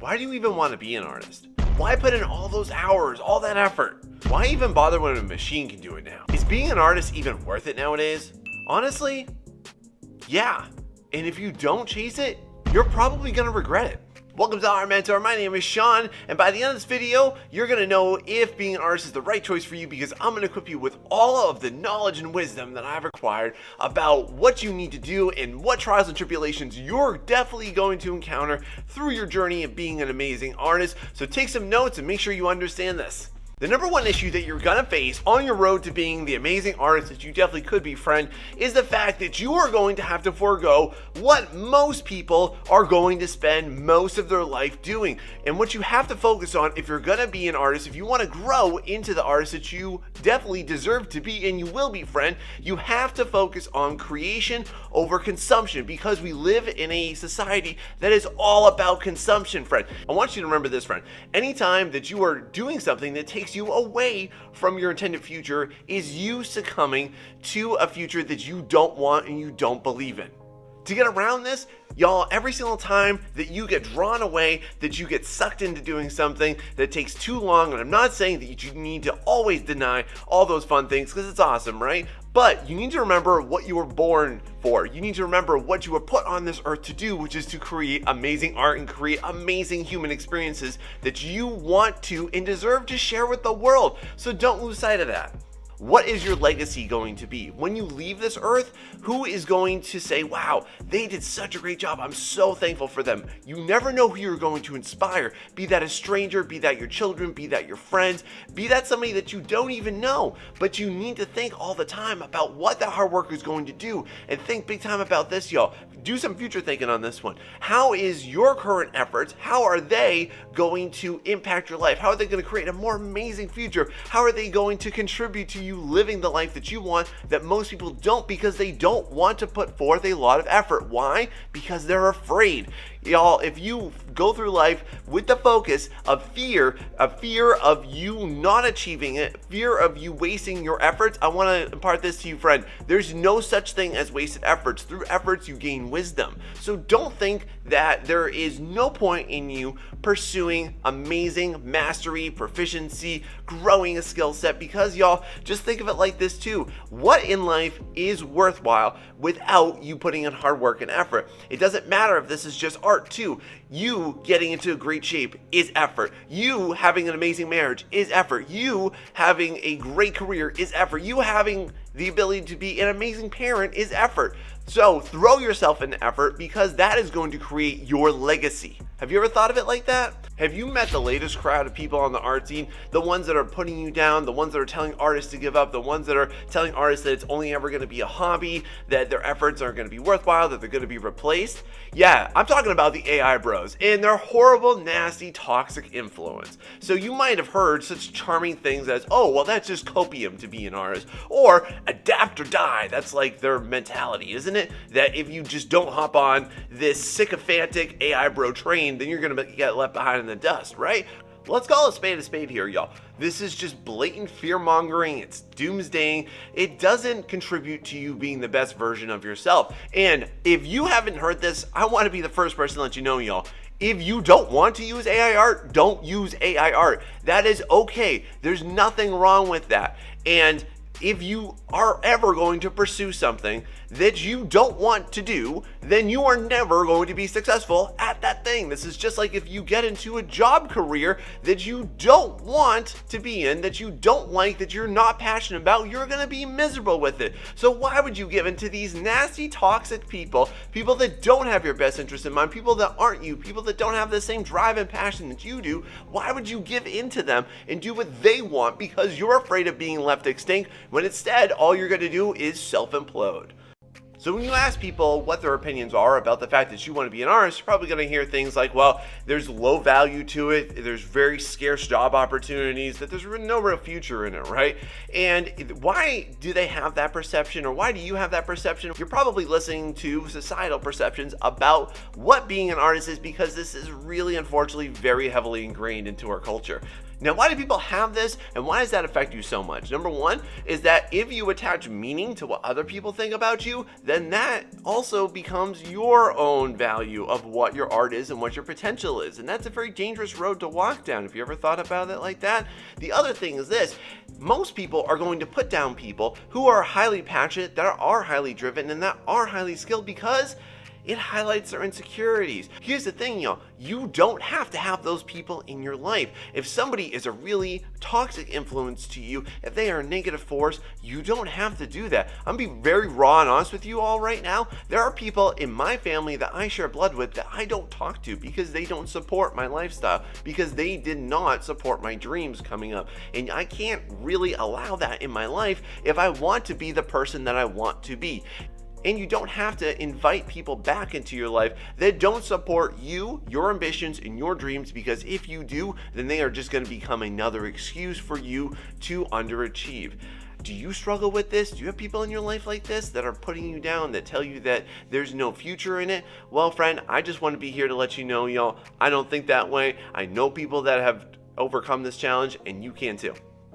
why do you even want to be an artist? Why put in all those hours, all that effort? Why even bother when a machine can do it now? Is being an artist even worth it nowadays? Honestly, yeah. And if you don't chase it, you're probably gonna regret it. Welcome to Art Mentor. My name is Sean, and by the end of this video, you're gonna know if being an artist is the right choice for you, because I'm gonna equip you with all of the knowledge and wisdom that I've acquired about what you need to do and what trials and tribulations you're definitely going to encounter through your journey of being an amazing artist. So take some notes and make sure you understand this. The number one issue that you're gonna face on your road to being the amazing artist that you definitely could be, friend, is the fact that you are going to have to forego what most people are going to spend most of their life doing. And what you have to focus on if you're gonna be an artist, if you wanna grow into the artist that you definitely deserve to be, and you will be, friend, you have to focus on creation over consumption, because we live in a society that is all about consumption, friend. I want you to remember this, friend. Anytime that you are doing something that takes you away from your intended future is you succumbing to a future that you don't want and you don't believe in. To get around this, y'all, every single time that you get drawn away, that you get sucked into doing something that takes too long, and I'm not saying that you need to always deny all those fun things, because it's awesome, right? But you need to remember what you were born for. You need to remember what you were put on this earth to do, which is to create amazing art and create amazing human experiences that you want to and deserve to share with the world. So don't lose sight of that. What is your legacy going to be? When you leave this earth, who is going to say, wow, they did such a great job, I'm so thankful for them? You never know who you're going to inspire. Be that a stranger, be that your children, be that your friends, be that somebody that you don't even know. But you need to think all the time about what that hard work is going to do. And think big time about this, y'all. Do some future thinking on this one. How is your current efforts, how are they going to impact your life? How are they going to create a more amazing future? How are they going to contribute to you living the life that you want, that most people don't, because they don't want to put forth a lot of effort? Why? Because they're afraid. Y'all, if you go through life with the focus of fear of you not achieving it, fear of you wasting your efforts, I want to impart this to you, friend. There's no such thing as wasted efforts. Through efforts, you gain wisdom. So don't think that there is no point in you pursuing amazing mastery, proficiency, growing a skill set, because y'all, just think of it like this too. What in life is worthwhile without you putting in hard work and effort? It doesn't matter if this is just art too. You getting into a great shape is effort. You having an amazing marriage is effort. You having a great career is effort. You having the ability to be an amazing parent is effort. So throw yourself into effort, because that is going to create your legacy. Have you ever thought of it like that? Have you met the latest crowd of people on the art scene? The ones that are putting you down, the ones that are telling artists to give up, the ones that are telling artists that it's only ever going to be a hobby, that their efforts aren't going to be worthwhile, that they're going to be replaced? Yeah, I'm talking about the AI bros and their horrible, nasty, toxic influence. So you might have heard such charming things as, oh, well, that's just copium to be an artist, or adapt or die. That's like their mentality, isn't it? That if you just don't hop on this sycophantic AI bro train, then you're going to get left behind in the dust, right? Let's call a spade here, y'all. This is just blatant fear-mongering. It's doomsdaying. It doesn't contribute to you being the best version of yourself. And if you haven't heard this, I want to be the first person to let you know, y'all. If you don't want to use AI art, don't use AI art. That is okay. There's nothing wrong with that. And if you are ever going to pursue something that you don't want to do, then you are never going to be successful at that thing. This is just like if you get into a job career that you don't want to be in, that you don't like, that you're not passionate about, you're going to be miserable with it. So why would you give in to these nasty, toxic people that don't have your best interest in mind, people that aren't you, people that don't have the same drive and passion that you do? Why would you give in to them and do what they want because you're afraid of being left extinct, when instead all you're going to do is self-implode? So when you ask people what their opinions are about the fact that you want to be an artist, you're probably going to hear things like, well, there's low value to it, there's very scarce job opportunities, that there's no real future in it, right? And why do they have that perception, or why do you have that perception? You're probably listening to societal perceptions about what being an artist is, because this is really, unfortunately, very heavily ingrained into our culture. Now, why do people have this, and why does that affect you so much? Number one is that if you attach meaning to what other people think about you, then that also becomes your own value of what your art is and what your potential is. And that's a very dangerous road to walk down. Have you ever thought about it like that? The other thing is this: most people are going to put down people who are highly passionate, that are highly driven, and that are highly skilled because it highlights their insecurities. Here's the thing, y'all. You don't have to have those people in your life. If somebody is a really toxic influence to you, if they are a negative force, you don't have to do that. I'm gonna be very raw and honest with you all right now. There are people in my family that I share blood with that I don't talk to because they don't support my lifestyle, because they did not support my dreams coming up. And I can't really allow that in my life if I want to be the person that I want to be. And you don't have to invite people back into your life that don't support you, your ambitions, and your dreams, because if you do, then they are just going to become another excuse for you to underachieve. Do you struggle with this? Do you have people in your life like this that are putting you down, that tell you that there's no future in it? Well, friend, I just want to be here to let you know, y'all, I don't think that way. I know people that have overcome this challenge, and you can too.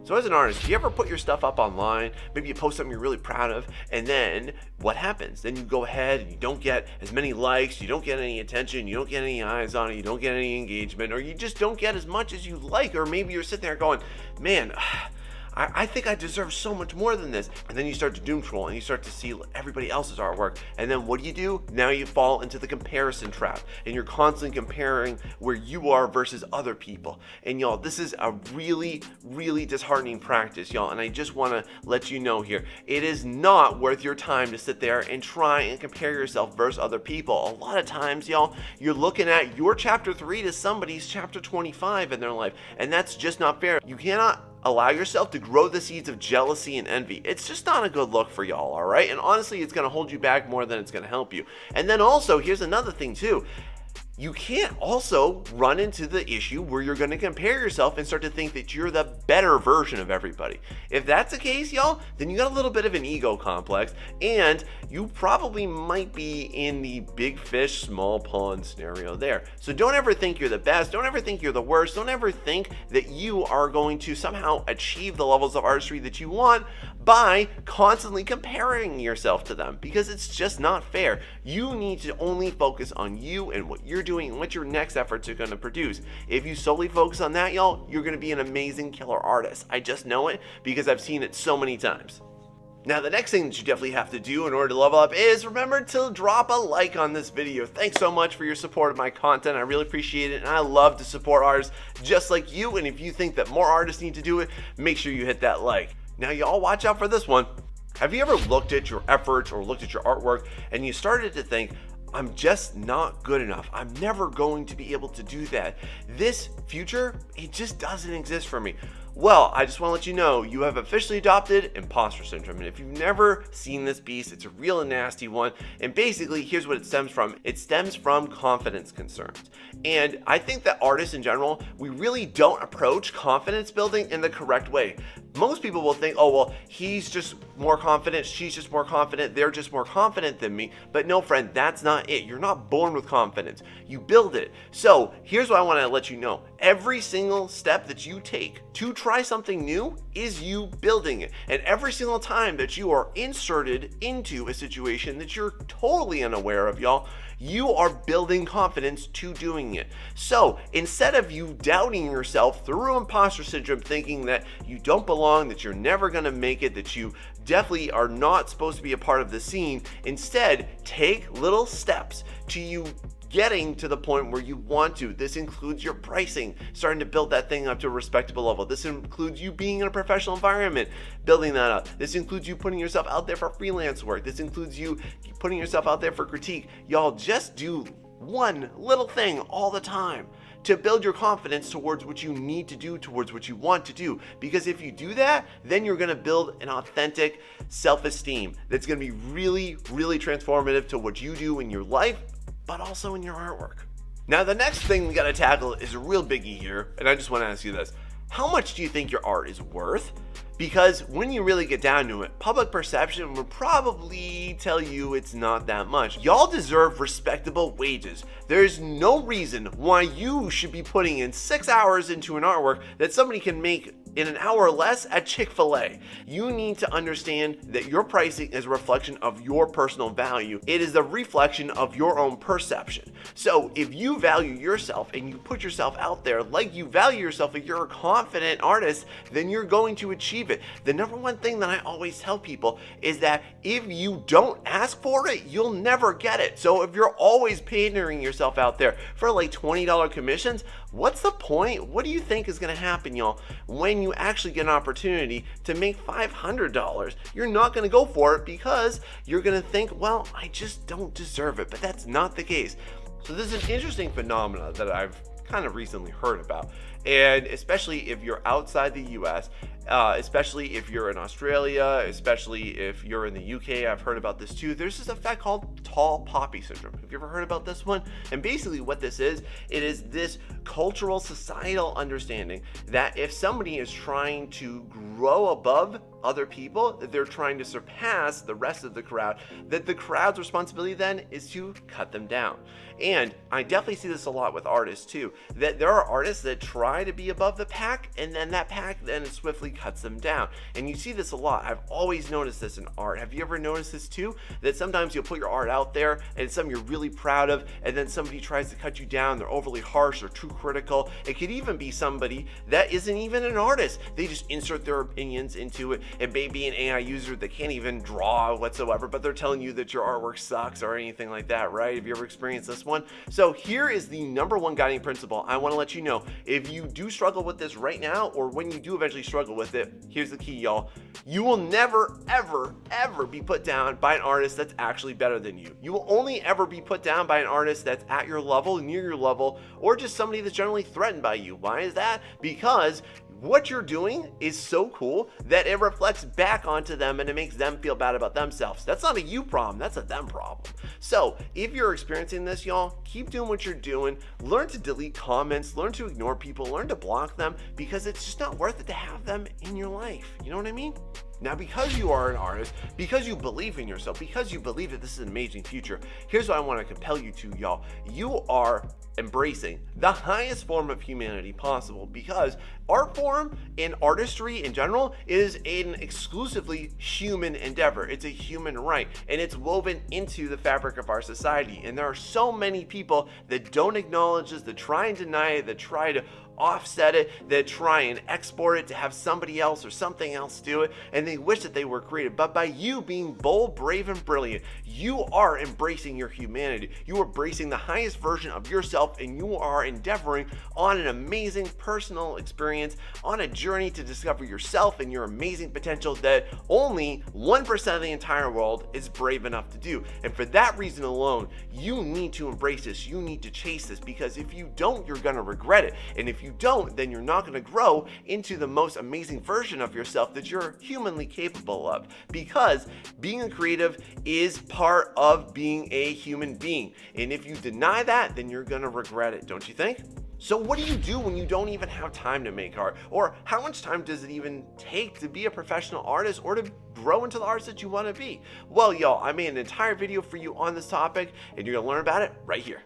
So as an artist, do you ever put your stuff up online? Maybe you post something you're really proud of, and then what happens? Then you go ahead and you don't get as many likes, you don't get any attention, you don't get any eyes on it, you don't get any engagement, or you just don't get as much as you like. Or maybe you're sitting there going, man, I think I deserve so much more than this. And then you start to doom scroll and you start to see everybody else's artwork. And then what do? Now you fall into the comparison trap, and you're constantly comparing where you are versus other people. And y'all, this is a really, really disheartening practice, y'all. And I just want to let you know here, it is not worth your time to sit there and try and compare yourself versus other people. A lot of times, y'all, you're looking at your chapter 3 to somebody's chapter 25 in their life. And that's just not fair. You cannot allow yourself to grow the seeds of jealousy and envy. It's just not a good look for y'all, all right? And honestly, it's going to hold you back more than it's going to help you. And then also, here's another thing too. You can't also run into the issue where you're going to compare yourself and start to think that you're the better version of everybody. If that's the case, y'all, then you got a little bit of an ego complex, and you probably might be in the big fish, small pond scenario there. So don't ever think you're the best. Don't ever think you're the worst. Don't ever think that you are going to somehow achieve the levels of artistry that you want by constantly comparing yourself to them, because it's just not fair. You need to only focus on you and what you're doing and what your next efforts are going to produce. If you solely focus on that, y'all, you're going to be an amazing killer artist. I just know it because I've seen it so many times. Now, the next thing that you definitely have to do in order to level up is remember to drop a like on this video. Thanks so much for your support of my content. I really appreciate it, and I love to support artists just like you. And if you think that more artists need to do it, make sure you hit that like. Now, y'all, watch out for this one. Have you ever looked at your efforts or looked at your artwork and you started to think, I'm just not good enough. I'm never going to be able to do that. This future, it just doesn't exist for me. Well, I just want to let you know, you have officially adopted imposter syndrome. And if you've never seen this beast, it's a real nasty one. And basically, here's what it stems from. It stems from confidence concerns. And I think that artists in general, we really don't approach confidence building in the correct way. Most people will think, oh, well, he's just more confident, she's just more confident, they're just more confident than me. But no, friend, that's not it. You're not born with confidence. You build it. So here's what I want to let you know. Every single step that you take to try something new is you building it. And every single time that you are inserted into a situation that you're totally unaware of, y'all, you are building confidence to doing it. So instead of you doubting yourself through imposter syndrome, thinking that you don't belong, that you're never going to make it, that you definitely are not supposed to be a part of the scene, instead take little steps to you getting to the point where you want to. This includes your pricing, starting to build that thing up to a respectable level. This includes you being in a professional environment, building that up. This includes you putting yourself out there for freelance work. This includes you putting yourself out there for critique. Y'all, just do one little thing all the time to build your confidence towards what you need to do, towards what you want to do. Because if you do that, then you're gonna build an authentic self-esteem that's gonna be really, really transformative to what you do in your life, but also in your artwork. Now, the next thing we gotta tackle is a real biggie here, and I just wanna ask you this. How much do you think your art is worth? Because when you really get down to it, public perception would probably tell you it's not that much. Y'all deserve respectable wages. There's no reason why you should be putting in 6 hours into an artwork that somebody can make in an hour or less at Chick-fil-A. You need to understand that your pricing is a reflection of your personal value. It is a reflection of your own perception. So if you value yourself and you put yourself out there like you value yourself and you're a confident artist, then you're going to achieve it. The number one thing that I always tell people is that if you don't ask for it, you'll never get it. So if you're always pandering yourself out there for like $20 commissions, what's the point? What do you think is going to happen, y'all, when you actually get an opportunity to make $500? You're not going to go for it because you're going to think, well, I just don't deserve it. But that's not the case. So this is an interesting phenomenon that I've kind of recently heard about. And especially if you're outside the US, especially if you're in Australia, especially if you're in the UK, I've heard about this too. There's this effect called tall poppy syndrome. Have you ever heard about this one? And basically what this is, it is this cultural societal understanding that if somebody is trying to grow above other people, that they're trying to surpass the rest of the crowd, that the crowd's responsibility then is to cut them down. And I definitely see this a lot with artists too, that there are artists that try to be above the pack, and then that pack then swiftly cuts them down. And you see this a lot. I've always noticed this in art. Have you ever noticed this too? That sometimes you'll put your art out there and it's something you're really proud of, and then somebody tries to cut you down. They're overly harsh or too critical. It could even be somebody that isn't even an artist. They just insert their opinions into it. It may be an AI user that can't even draw whatsoever, but they're telling you that your artwork sucks or anything like that, right? Have you ever experienced this one? So here is the number one guiding principle. I want to let you know, if you do struggle with this right now, or when you do eventually struggle with it, here's the key, y'all. You will never, ever, ever be put down by an artist that's actually better than you. You will only ever be put down by an artist that's at your level, near your level, or just somebody that's generally threatened by you. Why is that? Because what you're doing is so cool that it reflects back onto them and it makes them feel bad about themselves. That's not a you problem, that's a them problem. So if you're experiencing this, y'all, keep doing what you're doing. Learn to delete comments, learn to ignore people, learn to block them, because it's just not worth it to have them in your life. You know what I mean? Now, because you are an artist, because you believe in yourself, because you believe that this is an amazing future, here's what I want to compel you to, y'all. You are embracing the highest form of humanity possible, because art form and artistry in general is an exclusively human endeavor. It's a human right, and it's woven into the fabric of our society. And there are so many people that don't acknowledge this, that try and deny it, that try to offset it, that try and export it to have somebody else or something else do it, and they wish that they were creative. But by you being bold, brave, and brilliant, you are embracing your humanity. You are embracing the highest version of yourself, and you are endeavoring on an amazing personal experience, on a journey to discover yourself and your amazing potential that only 1% of the entire world is brave enough to do. And for that reason alone, you need to embrace this. You need to chase this, because if you don't, you're going to regret it. And if you don't, then you're not going to grow into the most amazing version of yourself that you're humanly capable of, because being a creative is part of being a human being. And if you deny that, then you're going to regret it, don't you think? So what do you do when you don't even have time to make art? Or how much time does it even take to be a professional artist or to grow into the artist that you want to be? Well, y'all, I made an entire video for you on this topic, and you're going to learn about it right here.